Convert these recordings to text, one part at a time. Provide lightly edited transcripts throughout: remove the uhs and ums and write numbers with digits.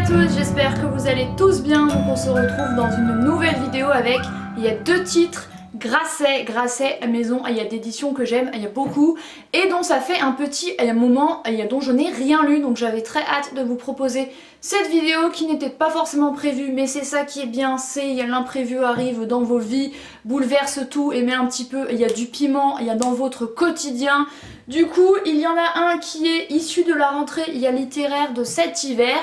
tous, j'espère que vous allez tous bien. Donc on se retrouve dans une nouvelle vidéo avec, il y a deux titres, Grasset maison d'édition que j'aime, il y a beaucoup, et dont ça fait un petit moment dont je n'ai rien lu, donc j'avais très hâte de vous proposer cette vidéo qui n'était pas forcément prévue, mais c'est ça qui est bien, c'est l'imprévu arrive dans vos vies, bouleverse tout et met un petit peu, il y a du piment, il y a dans votre quotidien. Du coup, il y en a un qui est issu de la rentrée littéraire de cet hiver,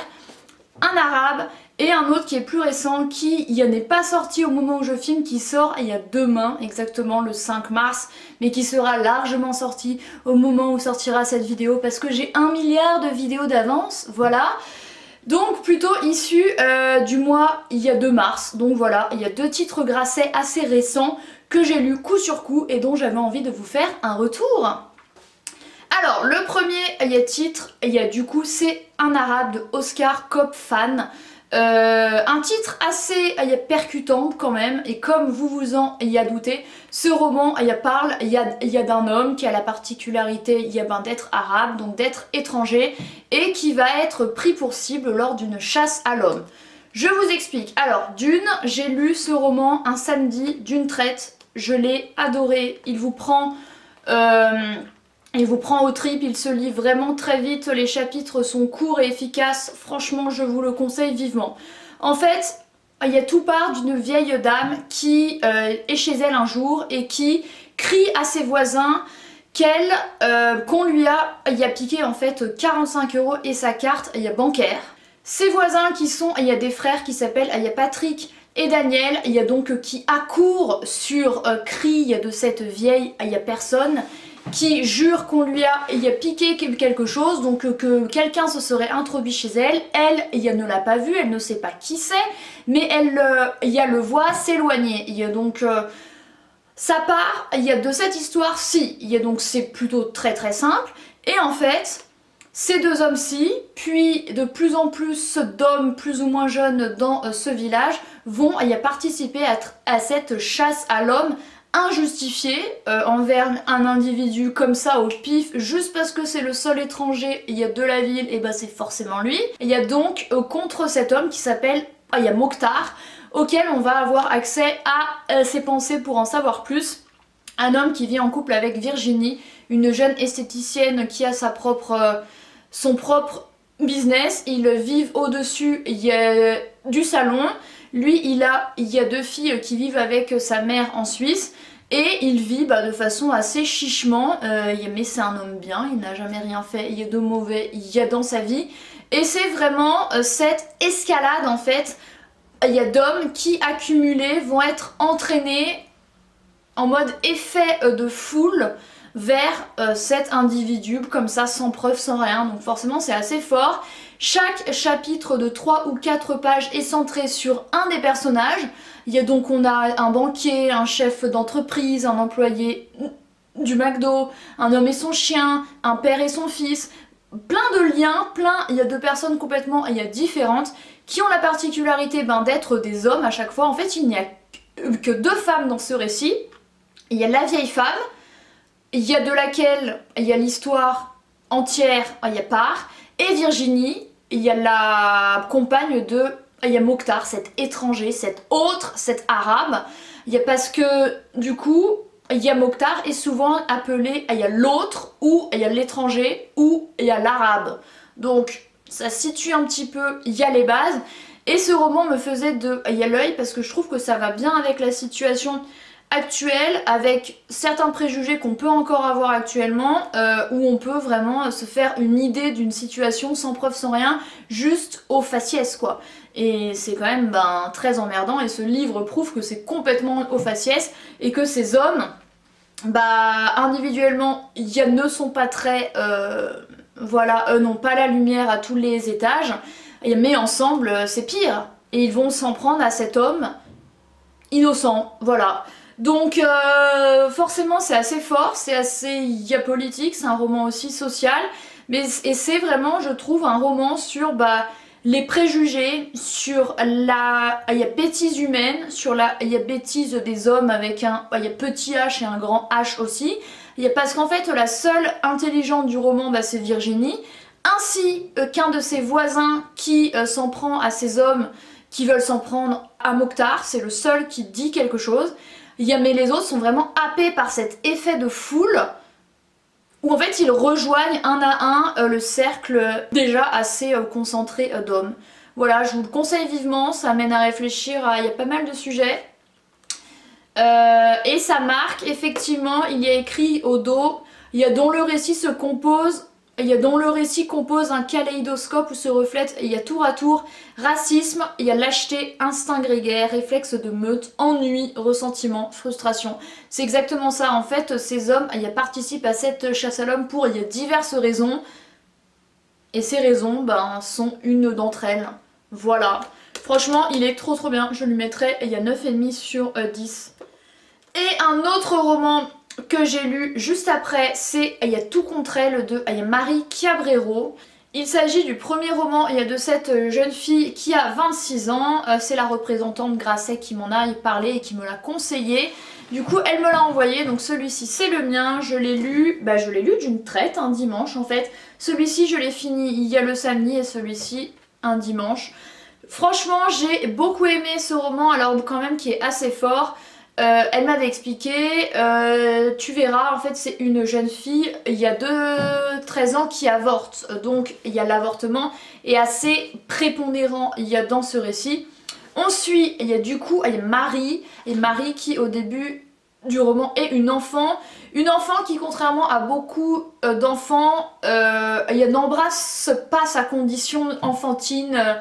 un arabe, et un autre qui est plus récent, qui n'est pas sorti au moment où je filme, qui sort il y a demain, exactement le 5 mars, mais qui sera largement sorti au moment où sortira cette vidéo, parce que j'ai 1 milliard de vidéos d'avance, voilà. Donc plutôt issu du mois de mars, donc voilà, il y a deux titres Grasset assez récents que j'ai lus coup sur coup et dont j'avais envie de vous faire un retour. Alors le premier titre, du coup c'est Un arabe de Oscar Kopfan. Un titre assez percutant quand même, et comme vous vous en doutez, ce roman parle d'un homme qui a la particularité d'être arabe, donc d'être étranger, et qui va être pris pour cible lors d'une chasse à l'homme. Je vous explique. Alors j'ai lu ce roman un samedi d'une traite, je l'ai adoré, il vous prend aux tripes, il se lit vraiment très vite, les chapitres sont courts et efficaces, franchement je vous le conseille vivement. En fait, tout part d'une vieille dame qui est chez elle un jour et qui crie à ses voisins qu'on lui a piqué en fait 45 € et sa carte bancaire. Ses voisins qui sont, des frères qui s'appellent Patrick et Daniel, donc qui accourent sur cri de cette vieille personne qui jure qu'on lui a piqué quelque chose, donc que quelqu'un se serait introduit chez elle. Elle ne l'a pas vu, elle ne sait pas qui c'est, mais elle le voit s'éloigner. Donc ça part de cette histoire-ci. Donc c'est plutôt très très simple. Et en fait, ces deux hommes-ci, puis de plus en plus d'hommes plus ou moins jeunes dans ce village, vont participer à cette chasse à l'homme injustifié envers un individu comme ça au pif, juste parce que c'est le seul étranger de la ville, et c'est forcément lui. Il y a donc contre cet homme qui s'appelle Mokhtar, auquel on va avoir accès à ses pensées pour en savoir plus. Un homme qui vit en couple avec Virginie, une jeune esthéticienne qui a son propre business. Ils vivent au-dessus du salon. Lui, il y a deux filles qui vivent avec sa mère en Suisse, et il vit de façon assez chichement, mais c'est un homme bien, il n'a jamais rien fait de mauvais dans sa vie. Et c'est vraiment cette escalade en fait, d'hommes qui accumulés vont être entraînés en mode effet de foule vers cet individu comme ça, sans preuve, sans rien, donc forcément c'est assez fort. Chaque chapitre de 3 ou 4 pages est centré sur un des personnages. Donc on a un banquier, un chef d'entreprise, un employé du McDo, un homme et son chien, un père et son fils, plein de liens, de personnes complètement différentes qui ont la particularité d'être des hommes à chaque fois. En fait il n'y a que 2 femmes dans ce récit. Il y a la vieille femme, de laquelle l'histoire entière part, et Virginie, il y a la compagne de Mokhtar, cet étranger, cet autre, cet arabe. Parce que du coup, Mokhtar est souvent appelé l'autre, ou l'étranger, ou l'arabe. Donc ça situe un petit peu les bases. Et ce roman me faisait l'œil parce que je trouve que ça va bien avec la situation actuelle, avec certains préjugés qu'on peut encore avoir actuellement, où on peut vraiment se faire une idée d'une situation sans preuve, sans rien, juste au faciès quoi. Et c'est quand même très emmerdant, et ce livre prouve que c'est complètement au faciès, et que ces hommes, individuellement, ne sont pas très... n'ont pas la lumière à tous les étages, mais ensemble c'est pire, et ils vont s'en prendre à cet homme innocent, voilà. Donc forcément c'est assez fort, c'est assez politique, c'est un roman aussi social, et c'est vraiment, je trouve, un roman sur les préjugés, sur la bêtise humaine, sur la bêtise des hommes avec un petit H et un grand H aussi. Parce qu'en fait la seule intelligente du roman c'est Virginie, ainsi qu'un de ses voisins qui s'en prend à ces hommes qui veulent s'en prendre à Mokhtar. C'est le seul qui dit quelque chose. Mais les autres sont vraiment happés par cet effet de foule où en fait ils rejoignent un à un le cercle déjà assez concentré d'hommes. Voilà, je vous le conseille vivement, ça mène à réfléchir il y a pas mal de sujets. Et ça marque, effectivement, il y a écrit au dos, il y a dont le récit se compose, il y a dont le récit compose un kaléidoscope où se reflète, il y a tour à tour racisme, il y a lâcheté, instinct grégaire, réflexe de meute, ennui, ressentiment, frustration. C'est exactement ça, en fait, ces hommes participent à cette chasse à l'homme pour il y a diverses raisons, et ces raisons sont une d'entre elles. Voilà. Franchement, il est trop bien, je lui mettrai, il y a 9,5 sur 10. Et un autre roman que j'ai lu juste après, c'est Il y a tout contre elle de Marie Cabrero. Il s'agit du premier roman de cette jeune fille qui a 26 ans. C'est la représentante Grasset qui m'en a parlé et qui me l'a conseillé. Du coup, elle me l'a envoyé, donc celui-ci c'est le mien. Je l'ai lu d'une traite un dimanche en fait. Celui-ci je l'ai fini il y a le samedi et celui-ci un dimanche. Franchement, j'ai beaucoup aimé ce roman, alors quand même qui est assez fort. Elle m'avait expliqué, tu verras, en fait c'est une jeune fille, il y a 13 ans qui avorte, donc il y a l'avortement est assez prépondérant dans ce récit. On suit, il y a Marie, et Marie qui au début du roman est une enfant qui contrairement à beaucoup d'enfants, n'embrasse pas sa condition enfantine,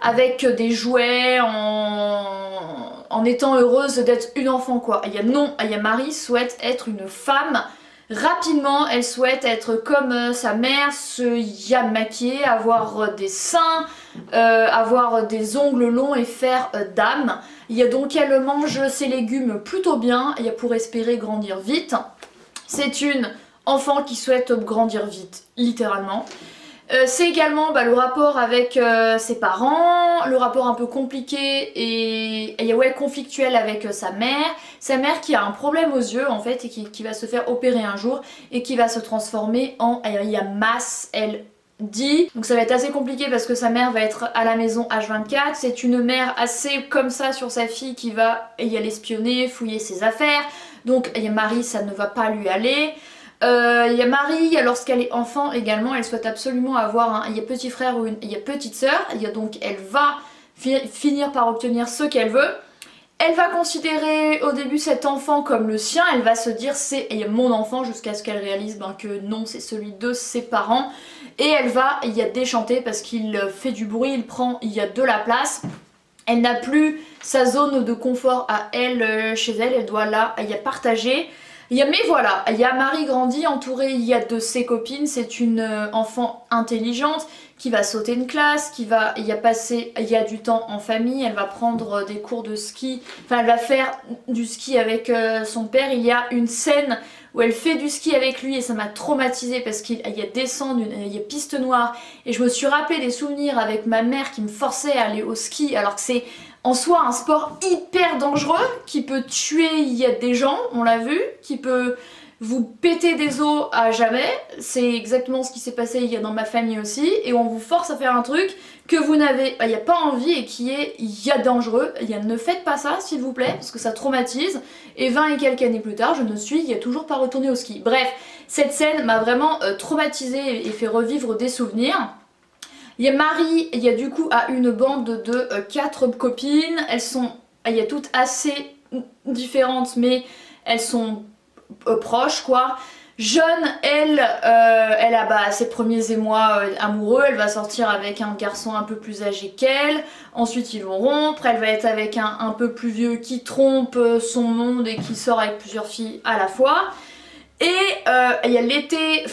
avec des jouets, en étant heureuse d'être une enfant quoi. Marie souhaite être une femme. Rapidement, elle souhaite être comme sa mère, se maquiller, avoir des seins, avoir des ongles longs et faire dame. Donc elle mange ses légumes plutôt bien, pour espérer grandir vite. C'est une enfant qui souhaite grandir vite, littéralement. C'est également le rapport avec ses parents, le rapport un peu compliqué et conflictuel avec sa mère qui a un problème aux yeux en fait et qui va se faire opérer un jour et qui va se transformer en masse, elle dit. Donc ça va être assez compliqué parce que sa mère va être à la maison H24, c'est une mère assez comme ça sur sa fille qui va l'espionner, fouiller ses affaires, donc Marie ça ne va pas lui aller. Il y a Marie, lorsqu'elle est enfant également, elle souhaite absolument avoir un petit frère ou une petite sœur, donc elle va finir par obtenir ce qu'elle veut. Elle va considérer au début cet enfant comme le sien, elle va se dire c'est mon enfant jusqu'à ce qu'elle réalise que non c'est celui de ses parents. Et elle va déchanter parce qu'il fait du bruit, il prend de la place. Elle n'a plus sa zone de confort à elle chez elle, elle doit partager. Mais voilà, Marie grandit entourée de ses copines, c'est une enfant intelligente qui va sauter une classe, qui va passer du temps en famille, elle va prendre des cours de ski, elle va faire du ski avec son père. Il y a une scène où elle fait du ski avec lui et ça m'a traumatisée parce qu'il y a descente, il y a piste noire et je me suis rappelé des souvenirs avec ma mère qui me forçait à aller au ski alors que c'est en soi un sport hyper dangereux qui peut tuer des gens, on l'a vu, qui peut vous péter des os à jamais. C'est exactement ce qui s'est passé dans ma famille aussi. Et on vous force à faire un truc que vous n'avez pas envie et qui est dangereux. Ne faites pas ça s'il vous plaît parce que ça traumatise. Et 20 et quelques années plus tard, je ne suis toujours pas retournée au ski. Bref, cette scène m'a vraiment traumatisée et fait revivre des souvenirs. Marie, du coup a une bande de 4 copines, elles sont toutes assez différentes mais elles sont proches quoi. Jeune, elle a ses premiers émois amoureux, elle va sortir avec un garçon un peu plus âgé qu'elle, ensuite ils vont rompre, elle va être avec un peu plus vieux qui trompe son monde et qui sort avec plusieurs filles à la fois. Et il y a l'été,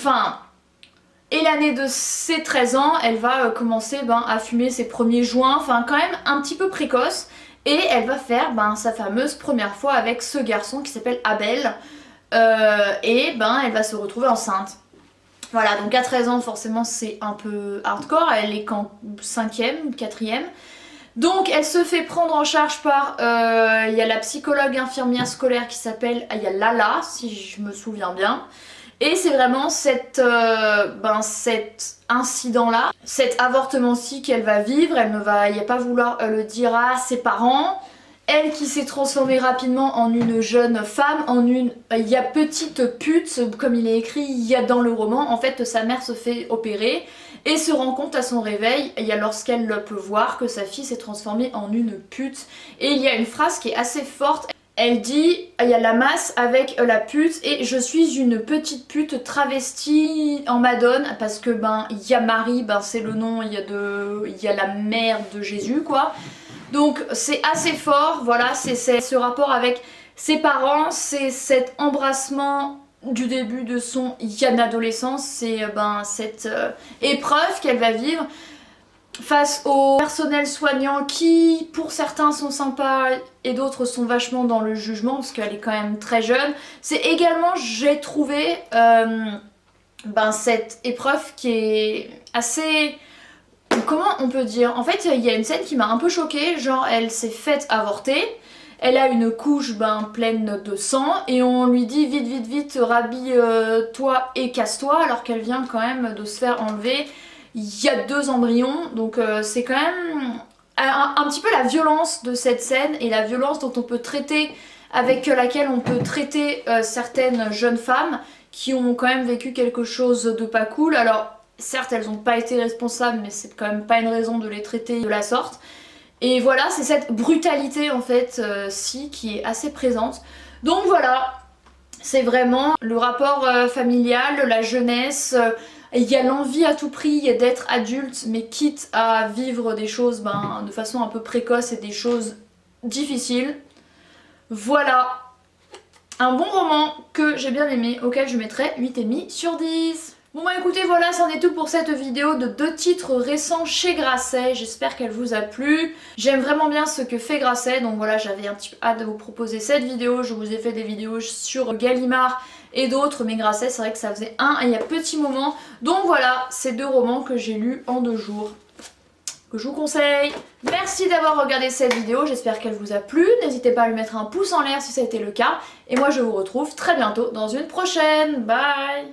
et l'année de ses 13 ans, elle va commencer à fumer ses premiers joints, quand même un petit peu précoce. Et elle va faire sa fameuse première fois avec ce garçon qui s'appelle Abel. Elle va se retrouver enceinte. Voilà, donc à 13 ans, forcément, c'est un peu hardcore. Elle est qu'en 5e, 4e. Donc elle se fait prendre en charge par, il y a la psychologue infirmière scolaire qui s'appelle Lala, si je me souviens bien. Et c'est vraiment cet incident-là, cet avortement-ci qu'elle va vivre. Elle ne va pas vouloir le dire à ses parents. Elle qui s'est transformée rapidement en une jeune femme, en une il y a petite pute, comme il est écrit il y a dans le roman. En fait, sa mère se fait opérer et se rend compte à son réveil, il y a lorsqu'elle peut voir que sa fille s'est transformée en une pute. Et il y a une phrase qui est assez forte. Elle dit, il y a la masse avec la pute et je suis une petite pute travestie en Madone parce que il y a Marie, c'est le nom, il y a la mère de Jésus quoi. Donc c'est assez fort, voilà, c'est ce rapport avec ses parents, c'est cet embrassement du début de son jeune adolescence, c'est cette épreuve qu'elle va vivre face au personnel soignant qui pour certains sont sympas et d'autres sont vachement dans le jugement parce qu'elle est quand même très jeune. C'est également, j'ai trouvé cette épreuve qui est assez... Comment on peut dire? En fait, il y a une scène qui m'a un peu choquée, genre elle s'est faite avorter, elle a une couche pleine de sang et on lui dit vite vite vite rhabille-toi et casse-toi alors qu'elle vient quand même de se faire enlever. Il y a 2 embryons, donc c'est quand même un petit peu la violence de cette scène et la violence dont on peut traiter, avec laquelle on peut traiter certaines jeunes femmes qui ont quand même vécu quelque chose de pas cool. Alors certes elles n'ont pas été responsables mais c'est quand même pas une raison de les traiter de la sorte. Et voilà, c'est cette brutalité en fait qui est assez présente. Donc voilà, c'est vraiment le rapport familial, la jeunesse, il y a l'envie à tout prix d'être adulte mais quitte à vivre des choses de façon un peu précoce et des choses difficiles. Voilà, un bon roman que j'ai bien aimé, auquel je mettrais 8,5 sur 10. Bon écoutez, voilà, c'en est tout pour cette vidéo de 2 titres récents chez Grasset. J'espère qu'elle vous a plu. J'aime vraiment bien ce que fait Grasset, donc voilà, j'avais un petit peu hâte de vous proposer cette vidéo. Je vous ai fait des vidéos sur Gallimard et d'autres, mais Grasset, c'est vrai que ça faisait il y a petit moment. Donc voilà, ces 2 romans que j'ai lus en 2 jours, que je vous conseille. Merci d'avoir regardé cette vidéo, j'espère qu'elle vous a plu. N'hésitez pas à lui mettre un pouce en l'air si ça a été le cas. Et moi je vous retrouve très bientôt dans une prochaine. Bye!